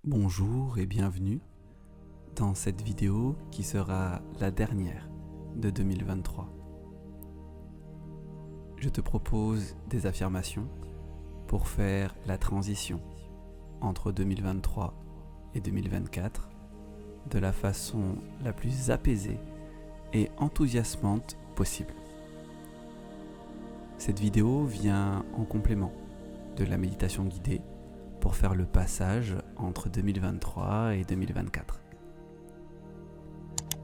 Bonjour et bienvenue dans cette vidéo qui sera la dernière de 2023. Je te propose des affirmations pour faire la transition entre 2023 et 2024 de la façon la plus apaisée et enthousiasmante possible. Cette vidéo vient en complément de la méditation guidée pour faire le passage entre 2023 et 2024.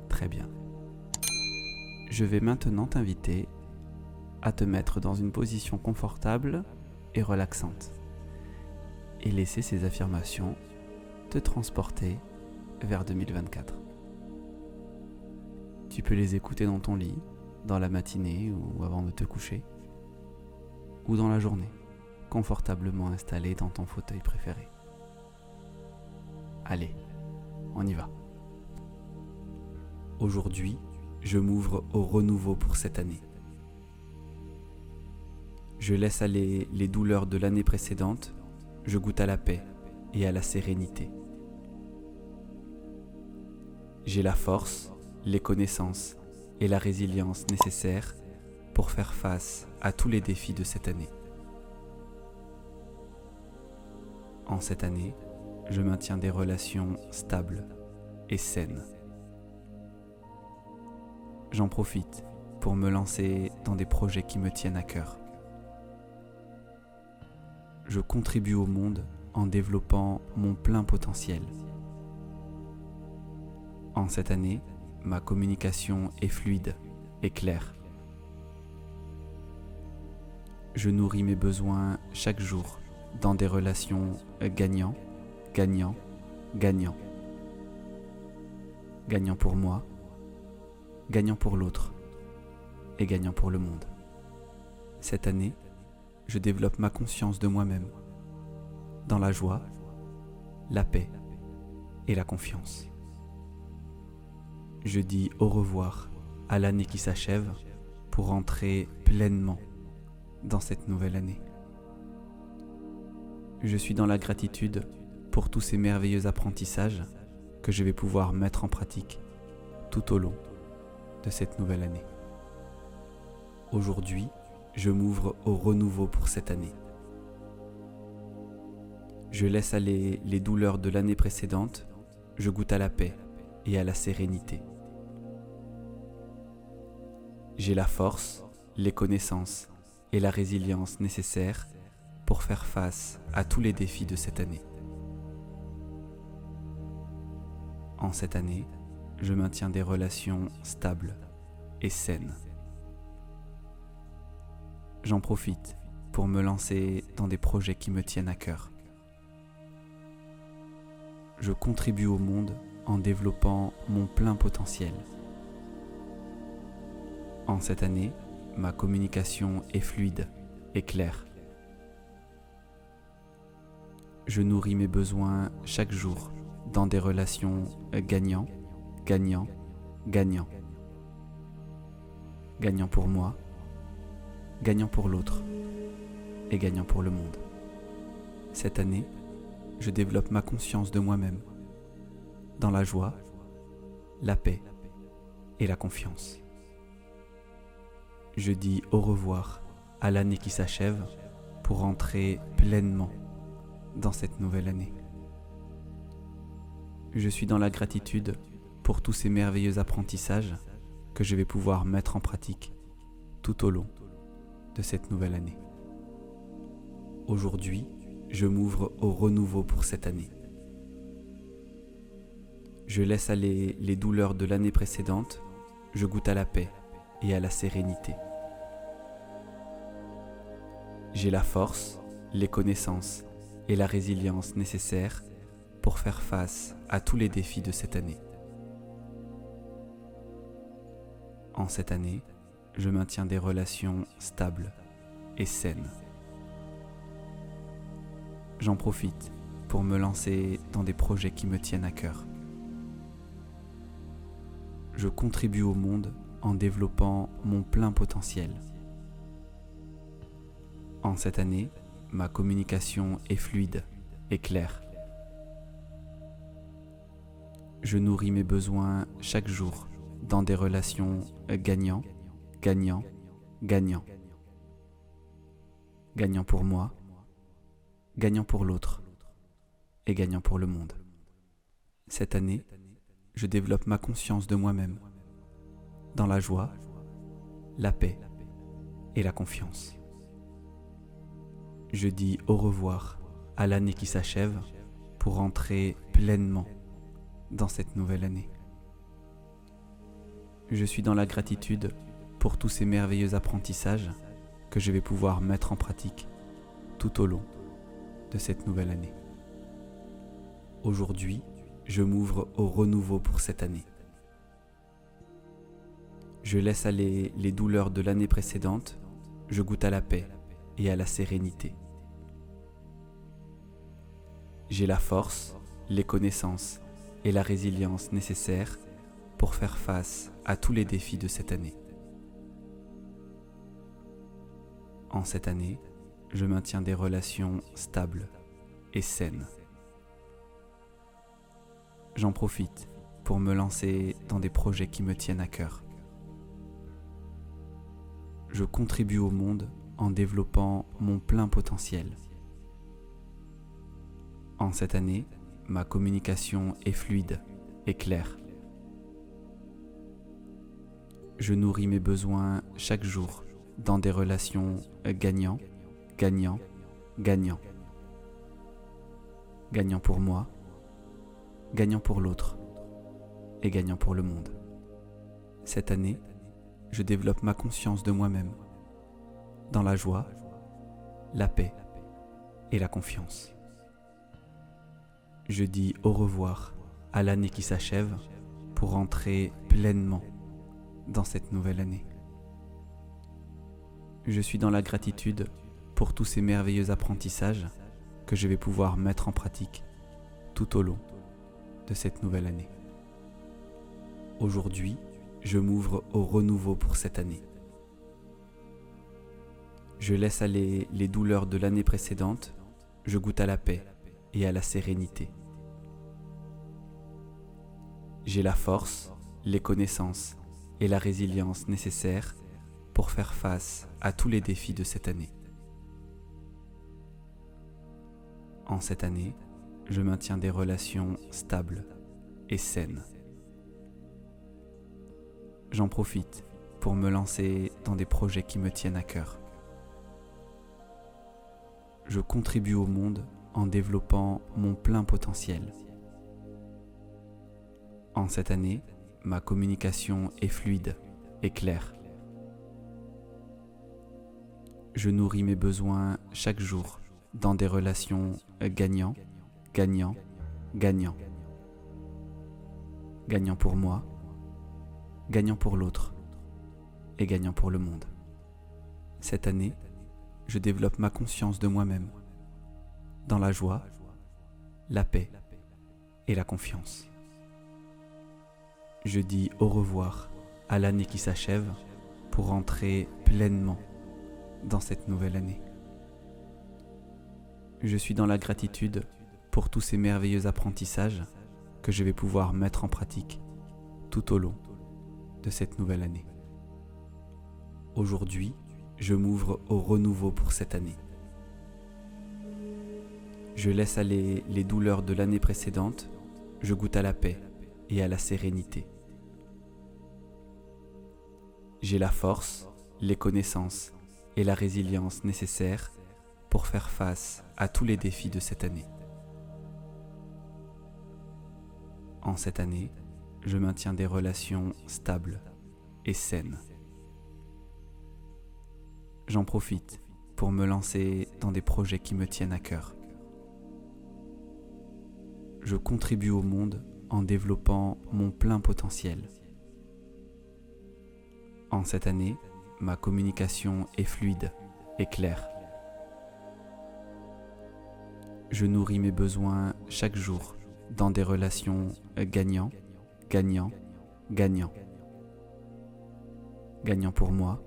Très bien. Je vais maintenant t'inviter à te mettre dans une position confortable et relaxante et laisser ces affirmations te transporter vers 2024. Tu peux les écouter dans ton lit, dans la matinée ou avant de te coucher, ou dans la journée, confortablement installé dans ton fauteuil préféré. Allez, on y va. Aujourd'hui, je m'ouvre au renouveau pour cette année. Je laisse aller les douleurs de l'année précédente, je goûte à la paix et à la sérénité. J'ai la force, les connaissances et la résilience nécessaires pour faire face à tous les défis de cette année. En cette année, je maintiens des relations stables et saines. J'en profite pour me lancer dans des projets qui me tiennent à cœur. Je contribue au monde en développant mon plein potentiel. En cette année, ma communication est fluide et claire. Je nourris mes besoins chaque jour dans des relations gagnant, gagnant, gagnant. Gagnant pour moi, gagnant pour l'autre et gagnant pour le monde. Cette année, je développe ma conscience de moi-même dans la joie, la paix et la confiance. Je dis au revoir à l'année qui s'achève pour entrer pleinement dans cette nouvelle année. Je suis dans la gratitude pour tous ces merveilleux apprentissages que je vais pouvoir mettre en pratique tout au long de cette nouvelle année. Aujourd'hui, je m'ouvre au renouveau pour cette année. Je laisse aller les douleurs de l'année précédente, je goûte à la paix et à la sérénité. J'ai la force, les connaissances et la résilience nécessaires pour faire face à tous les défis de cette année. En cette année, je maintiens des relations stables et saines. J'en profite pour me lancer dans des projets qui me tiennent à cœur. Je contribue au monde en développant mon plein potentiel. En cette année, ma communication est fluide et claire. Je nourris mes besoins chaque jour dans des relations gagnant, gagnant, gagnant. Gagnant pour moi, gagnant pour l'autre et gagnant pour le monde. Cette année, je développe ma conscience de moi-même dans la joie, la paix et la confiance. Je dis au revoir à l'année qui s'achève pour entrer pleinement dans cette nouvelle année. Je suis dans la gratitude pour tous ces merveilleux apprentissages que je vais pouvoir mettre en pratique tout au long de cette nouvelle année. Aujourd'hui, je m'ouvre au renouveau pour cette année. Je laisse aller les douleurs de l'année précédente, je goûte à la paix et à la sérénité. J'ai la force, les connaissances et la résilience nécessaires pour faire face à tous les défis de cette année. En cette année, je maintiens des relations stables et saines. J'en profite pour me lancer dans des projets qui me tiennent à cœur. Je contribue au monde en développant mon plein potentiel. En cette année, ma communication est fluide et claire. Je nourris mes besoins chaque jour dans des relations gagnant, gagnant, gagnant. Gagnant pour moi, gagnant pour l'autre et gagnant pour le monde. Cette année, je développe ma conscience de moi-même dans la joie, la paix et la confiance. Je dis au revoir à l'année qui s'achève pour entrer pleinement dans cette nouvelle année. Je suis dans la gratitude pour tous ces merveilleux apprentissages que je vais pouvoir mettre en pratique tout au long de cette nouvelle année. Aujourd'hui, je m'ouvre au renouveau pour cette année. Je laisse aller les douleurs de l'année précédente, je goûte à la paix et à la sérénité. J'ai la force, les connaissances et la résilience nécessaires pour faire face à tous les défis de cette année. En cette année, je maintiens des relations stables et saines. J'en profite pour me lancer dans des projets qui me tiennent à cœur. Je contribue au monde en développant mon plein potentiel. En cette année, ma communication est fluide et claire. Je nourris mes besoins chaque jour dans des relations gagnant, gagnant, gagnant. Gagnant pour moi, gagnant pour l'autre et gagnant pour le monde. Cette année, je développe ma conscience de moi-même dans la joie, la paix et la confiance. Je dis au revoir à l'année qui s'achève pour entrer pleinement dans cette nouvelle année. Je suis dans la gratitude pour tous ces merveilleux apprentissages que je vais pouvoir mettre en pratique tout au long de cette nouvelle année. Aujourd'hui, je m'ouvre au renouveau pour cette année. Je laisse aller les douleurs de l'année précédente, je goûte à la paix et à la sérénité. J'ai la force, les connaissances et la résilience nécessaires pour faire face à tous les défis de cette année. En cette année, je maintiens des relations stables et saines. J'en profite pour me lancer dans des projets qui me tiennent à cœur. Je contribue au monde en développant mon plein potentiel. En cette année, ma communication est fluide et claire. Je nourris mes besoins chaque jour dans des relations gagnant, gagnant, gagnant. Gagnant pour moi, gagnant pour l'autre et gagnant pour le monde. Cette année, je développe ma conscience de moi-même dans la joie, la paix et la confiance. Je dis au revoir à l'année qui s'achève pour entrer pleinement dans cette nouvelle année. Je suis dans la gratitude pour tous ces merveilleux apprentissages que je vais pouvoir mettre en pratique tout au long de cette nouvelle année. Aujourd'hui, je m'ouvre au renouveau pour cette année. Je laisse aller les douleurs de l'année précédente, je goûte à la paix et à la sérénité. J'ai la force, les connaissances et la résilience nécessaires pour faire face à tous les défis de cette année. En cette année, je maintiens des relations stables et saines. J'en profite pour me lancer dans des projets qui me tiennent à cœur. Je contribue au monde en développant mon plein potentiel. En cette année, ma communication est fluide et claire. Je nourris mes besoins chaque jour dans des relations gagnant, gagnant, gagnant. Gagnant pour moi,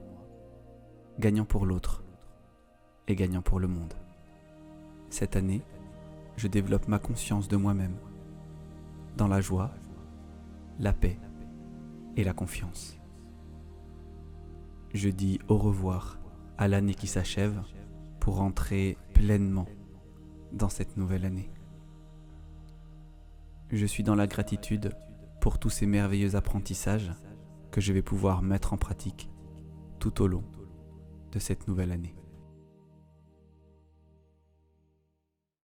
gagnant pour l'autre et gagnant pour le monde. Cette année, je développe ma conscience de moi-même dans la joie, la paix et la confiance. Je dis au revoir à l'année qui s'achève pour entrer pleinement dans cette nouvelle année. Je suis dans la gratitude pour tous ces merveilleux apprentissages que je vais pouvoir mettre en pratique tout au long de cette nouvelle année.